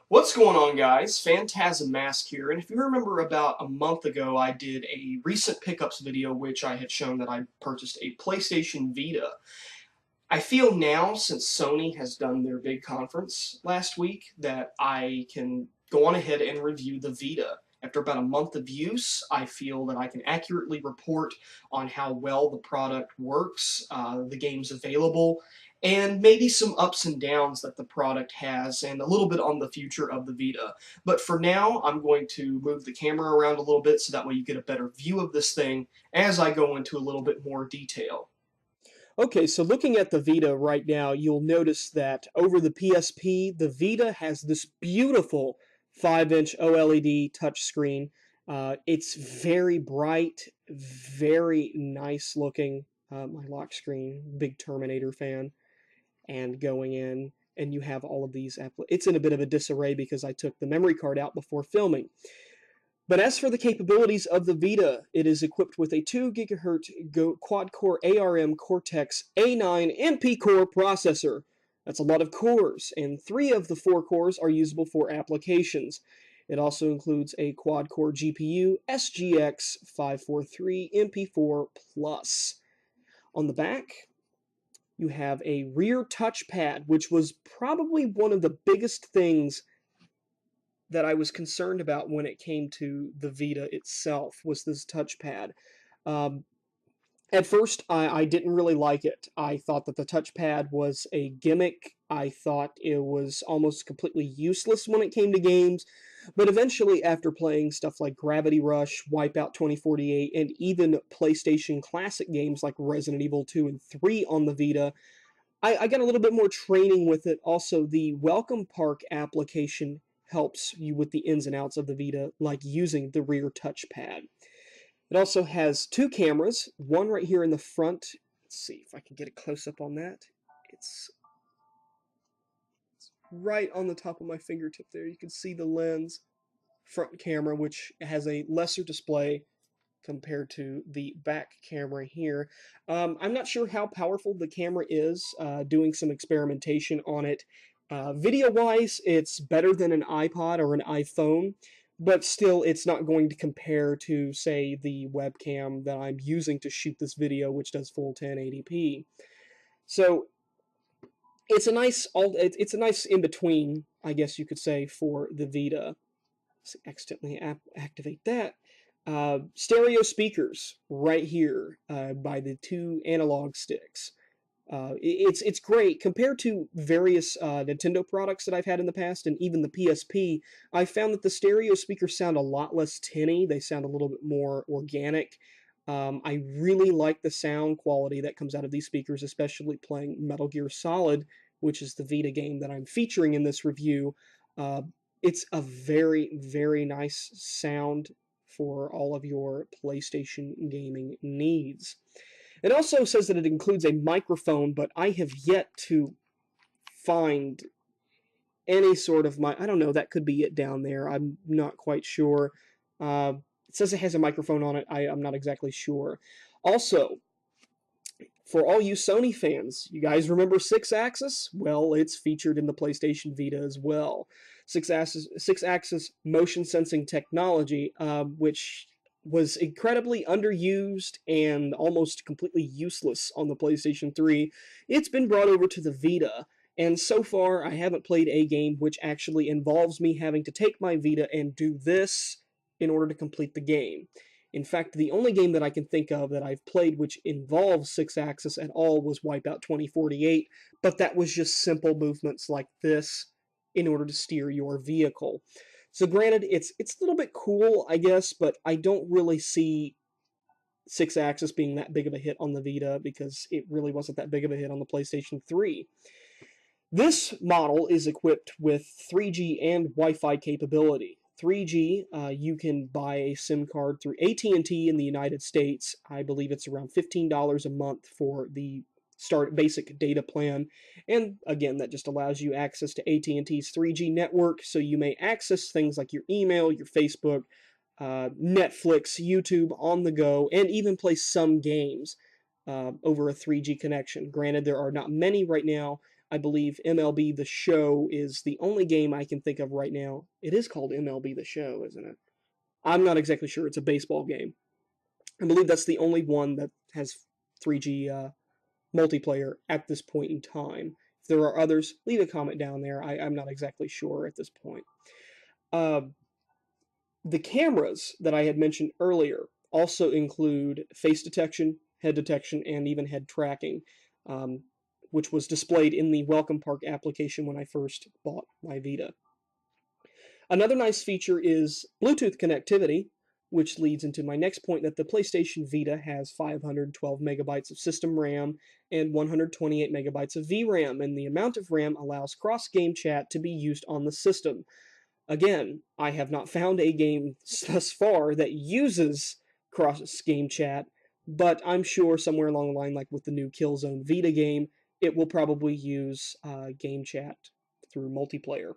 What's going on, guys? PhantasmLabs here, and if you remember about a month ago, I did a recent pickups video which I had shown that I purchased a PlayStation Vita. I feel now, since Sony has done their big conference last week, that I can go on ahead and review the Vita. After about a month of use, I feel that I can accurately report on how well the product works, the games available, and maybe some ups and downs that the product has, and a little bit on the future of the Vita. But for now, I'm going to move the camera around a little bit so that way you get a better view of this thing as I go into a little bit more detail. Okay, so looking at the Vita right now, you'll notice that over the PSP, the Vita has this beautiful 5-inch OLED touchscreen. It's very bright, very nice looking. My lock screen, big Terminator fan, and going in, and you have all of these. It's in a bit of a disarray because I took the memory card out before filming. But as for the capabilities of the Vita, it is equipped with a 2 GHz quad-core ARM Cortex A9 MP core processor. That's a lot of cores, and 3 of the 4 cores are usable for applications. It also includes a quad-core GPU SGX 543 MP4 Plus. On the back, you have a rear touchpad, which was probably one of the biggest things that I was concerned about when it came to the Vita itself, was this touchpad. Um, at first, I didn't really like it. I thought that the touchpad was a gimmick. I thought it was almost completely useless when it came to games. But eventually, after playing stuff like Gravity Rush, Wipeout 2048, and even PlayStation Classic games like Resident Evil 2 and 3 on the Vita, I got a little bit more training with it. Also, the Welcome Park application helps you with the ins and outs of the Vita, like using the rear touchpad. It also has 2 cameras, one right here in the front. Let's see if I can get a close-up on that. It's right on the top of my fingertip there. You can see the lens front camera, which has a lesser display compared to the back camera here. I'm not sure how powerful the camera is, doing some experimentation on it. Video-wise, it's better than an iPod or an iPhone, but still it's not going to compare to, say, the webcam that I'm using to shoot this video, which does full 1080p. So it's a nice in-between, I guess you could say, for the Vita. Let's accidentally activate that. Stereo speakers right here by the 2 analog sticks. It's great compared to various Nintendo products that I've had in the past, and even the PSP. I found that the stereo speakers sound a lot less tinny. They sound a little bit more organic. I really like the sound quality that comes out of these speakers, especially playing Metal Gear Solid, which is the Vita game that I'm featuring in this review. Uh, it's a very, very nice sound for all of your PlayStation gaming needs. It also says that it includes a microphone, but I have yet to find any sort of I don't know, that could be it down there. I'm not quite sure. It says it has a microphone on it. I'm not exactly sure. Also, for all you Sony fans, you guys remember 6-axis? Well, it's featured in the PlayStation Vita as well. 6-axis motion sensing technology, which was incredibly underused and almost completely useless on the PlayStation 3. It's been brought over to the Vita, and so far I haven't played a game which actually involves me having to take my Vita and do this in order to complete the game. In fact, the only game that I can think of that I've played which involves 6-axis at all was Wipeout 2048, but that was just simple movements like this in order to steer your vehicle. So granted, it's a little bit cool, I guess, but I don't really see 6-axis being that big of a hit on the Vita because it really wasn't that big of a hit on the PlayStation 3. This model is equipped with 3G and Wi-Fi capability. 3G, you can buy a SIM card through AT&T in the United States. I believe it's around $15 a month for the start basic data plan, and again, that just allows you access to AT&T's 3G network, so you may access things like your email, your Facebook, Netflix, YouTube on the go, and even play some games over a 3G connection. Granted, there are not many right now, I believe MLB The Show is the only game I can think of right now. It is called MLB The Show, isn't it? I'm not exactly sure. It's a baseball game. I believe that's the only one that has 3G multiplayer at this point in time. If there are others, leave a comment down there. I'm not exactly sure at this point. Uh, the cameras that I had mentioned earlier also include face detection, head detection, and even head tracking, um, which was displayed in the Welcome Park application when I first bought my Vita. Another nice feature is Bluetooth connectivity, which leads into my next point that the PlayStation Vita has 512 megabytes of system RAM and 128 megabytes of VRAM, and the amount of RAM allows cross-game chat to be used on the system. Again, I have not found a game thus far that uses cross-game chat, but I'm sure somewhere along the line, like with the new Killzone Vita game, it will probably use game chat through multiplayer.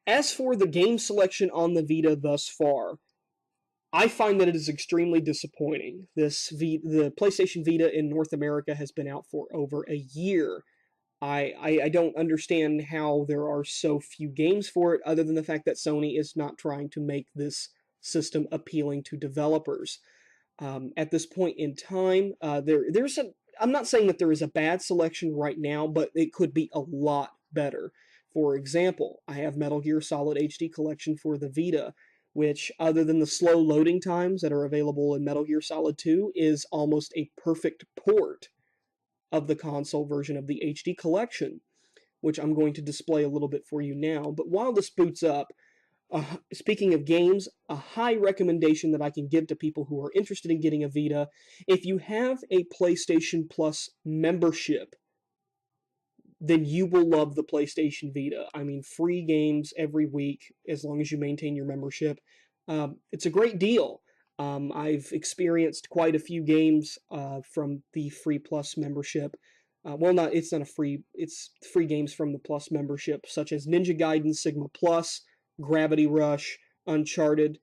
As for the game selection on the Vita thus far, I find that it is extremely disappointing. The PlayStation Vita in North America has been out for over a year. I don't understand how there are so few games for it, other than the fact that Sony is not trying to make this system appealing to developers. At this point in time, I'm not saying that there is a bad selection right now, but it could be a lot better. For example, I have Metal Gear Solid HD Collection for the Vita, which, other than the slow loading times that are available in Metal Gear Solid 2, is almost a perfect port of the console version of the HD Collection, which I'm going to display a little bit for you now. But while this boots up, speaking of games, a high recommendation that I can give to people who are interested in getting a Vita, if you have a PlayStation Plus membership, then you will love the PlayStation Vita. I mean, free games every week as long as you maintain your membership. It's a great deal. I've experienced quite a few games from the Free Plus membership. It's not a free, it's free games from the Plus membership, such as Ninja Gaiden Sigma Plus, Gravity Rush, Uncharted.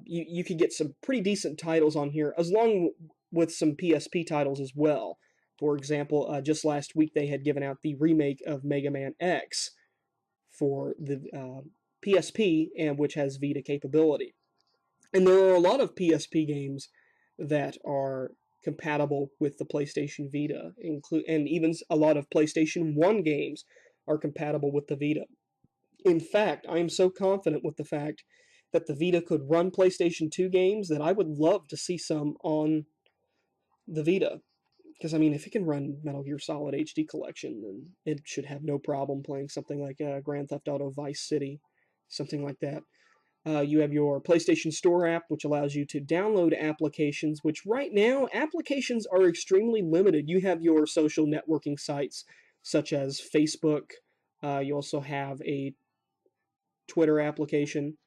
You could get some pretty decent titles on here, as long with some PSP titles as well. For example, just last week they had given out the remake of Mega Man X for the PSP, and which has Vita capability. And there are a lot of PSP games that are compatible with the PlayStation Vita, and even a lot of PlayStation 1 games are compatible with the Vita. In fact, I am so confident with the fact that the Vita could run PlayStation 2 games that I would love to see some on the Vita. Because, I mean, if it can run Metal Gear Solid HD Collection, then it should have no problem playing something like Grand Theft Auto Vice City, something like that. You have your PlayStation Store app, which allows you to download applications, which right now, applications are extremely limited. You have your social networking sites, such as Facebook. You also have a Twitter application.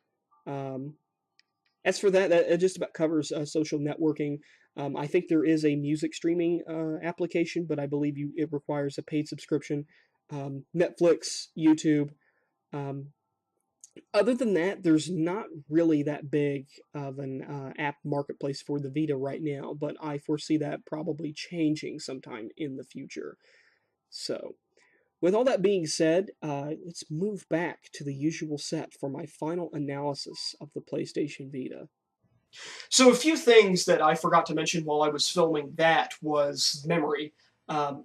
As for that, that just about covers social networking. I think there is a music streaming application, but I believe it requires a paid subscription. Netflix, YouTube. Um, Other than that, there's not really that big of an app marketplace for the Vita right now, but I foresee that probably changing sometime in the future. So, with all that being said, let's move back to the usual set for my final analysis of the PlayStation Vita. So a few things that I forgot to mention while I was filming that was memory.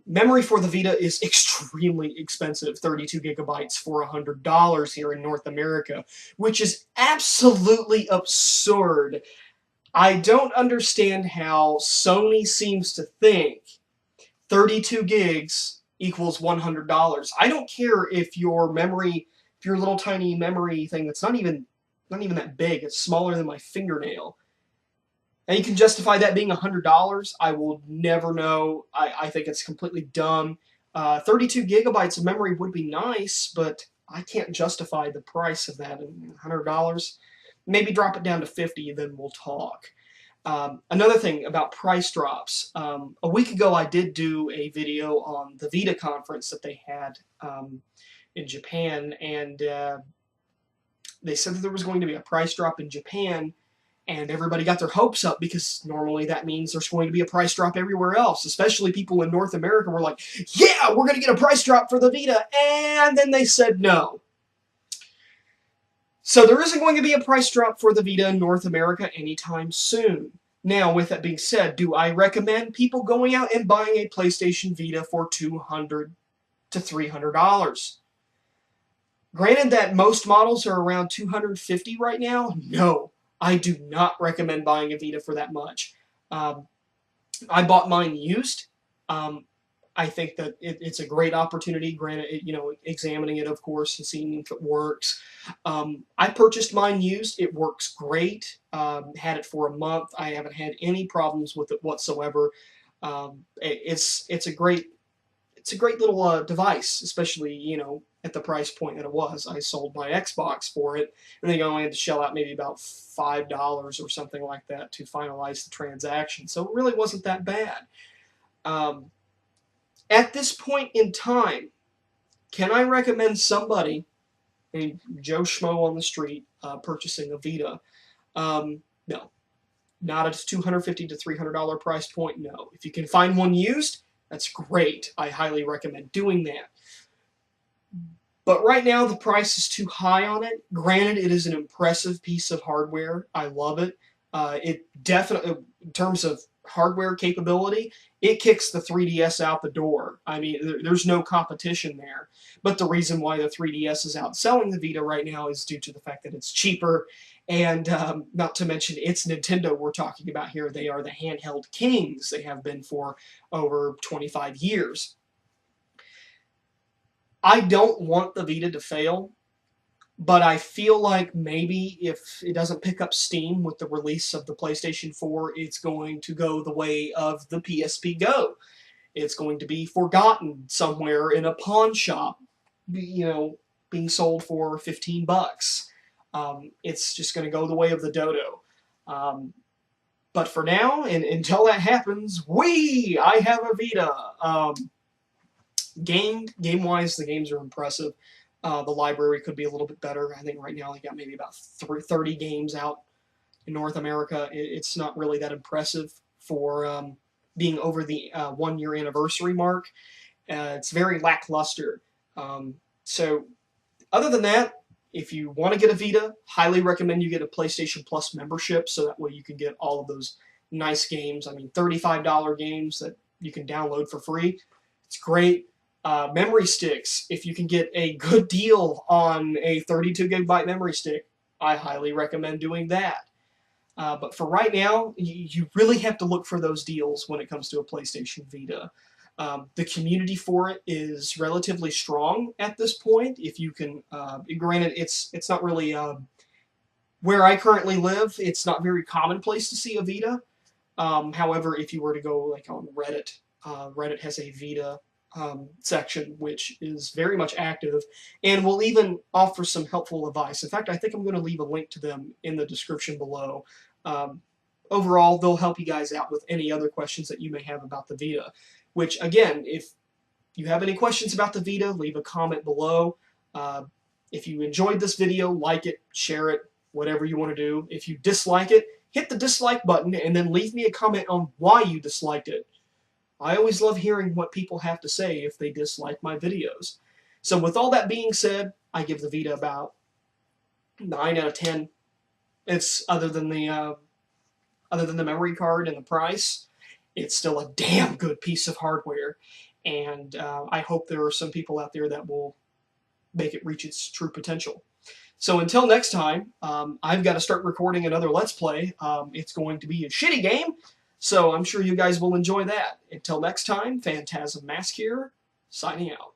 Memory for the Vita is extremely expensive, 32 gigabytes for $100 here in North America, which is absolutely absurd. I don't understand how Sony seems to think 32 gigs equals $100. I don't care if your memory, if your little tiny memory thing that's not even that big, it's smaller than my fingernail, and you can justify that being $100, I will never know. I think it's completely dumb. 32 gigabytes of memory would be nice, but I can't justify the price of that. $100. Maybe drop it down to 50, then we'll talk. Another thing about price drops. A week ago, I did do a video on the Vita conference that they had in Japan, and they said that there was going to be a price drop in Japan. and everybody got their hopes up because normally that means there's going to be a price drop everywhere else, especially people in North America were like, yeah, we're going to get a price drop for the Vita, and then they said no. So there isn't going to be a price drop for the Vita in North America anytime soon. Now, with that being said, do I recommend people going out and buying a PlayStation Vita for $200 to $300? Granted that most models are around $250 right now, no, I do not recommend buying a Vita for that much. I bought mine used. I think that it's a great opportunity, granted, examining it, of course, and seeing if it works. I purchased mine used. It works great. Had it for a month. I haven't had any problems with it whatsoever. It's a great little device, especially, at the price point that it was. I sold my Xbox for it, and then I only had to shell out maybe about $5 or something like that to finalize the transaction. So it really wasn't that bad. At this point in time, can I recommend somebody, a Joe Schmo on the street, purchasing a Vita? No. Not at a $250 to $300 price point, no. If you can find one used, that's great. I highly recommend doing that. But right now, the price is too high on it. Granted, it is an impressive piece of hardware. I love it. It definitely, in terms of hardware capability, it kicks the 3DS out the door. I mean, there's no competition there. But the reason why the 3DS is outselling the Vita right now is due to the fact that it's cheaper, and not to mention it's Nintendo we're talking about here. They are the handheld kings. They have been for over 25 years. I don't want the Vita to fail, but I feel like maybe if it doesn't pick up steam with the release of the PlayStation 4, it's going to go the way of the PSP Go. It's going to be forgotten somewhere in a pawn shop, being sold for $15. It's just going to go the way of the dodo. But for now, and until that happens, I have a Vita. Game-wise, the games are impressive. The library could be a little bit better. I think right now they got maybe about 30 games out in North America. It's not really that impressive for being over the 1-year anniversary mark. It's very lackluster. So other than that, if you want to get a Vita, highly recommend you get a PlayStation Plus membership, so that way you can get all of those nice games. I mean, $35 games that you can download for free. It's great. Memory sticks, if you can get a good deal on a 32 gigabyte memory stick, I highly recommend doing that. But for right now, you really have to look for those deals when it comes to a PlayStation Vita. The community for it is relatively strong at this point. If you can, granted, it's not really where I currently live. It's not very commonplace to see a Vita. However, if you were to go like on Reddit, Reddit has a Vita section, which is very much active and will even offer some helpful advice. In fact, I think I'm going to leave a link to them in the description below. Overall, they'll help you guys out with any other questions that you may have about the Vita, which, again, if you have any questions about the Vita, leave a comment below. If you enjoyed this video, like it, share it, whatever you want to do. If you dislike it, hit the dislike button and then leave me a comment on why you disliked it. I always love hearing what people have to say if they dislike my videos. So with all that being said, I give the Vita about 9 out of 10. It's other than the memory card and the price, it's still a damn good piece of hardware. And I hope there are some people out there that will make it reach its true potential. So until next time, I've got to start recording another Let's Play. It's going to be a shitty game, so I'm sure you guys will enjoy that. Until next time, PhantasmLabs here, signing out.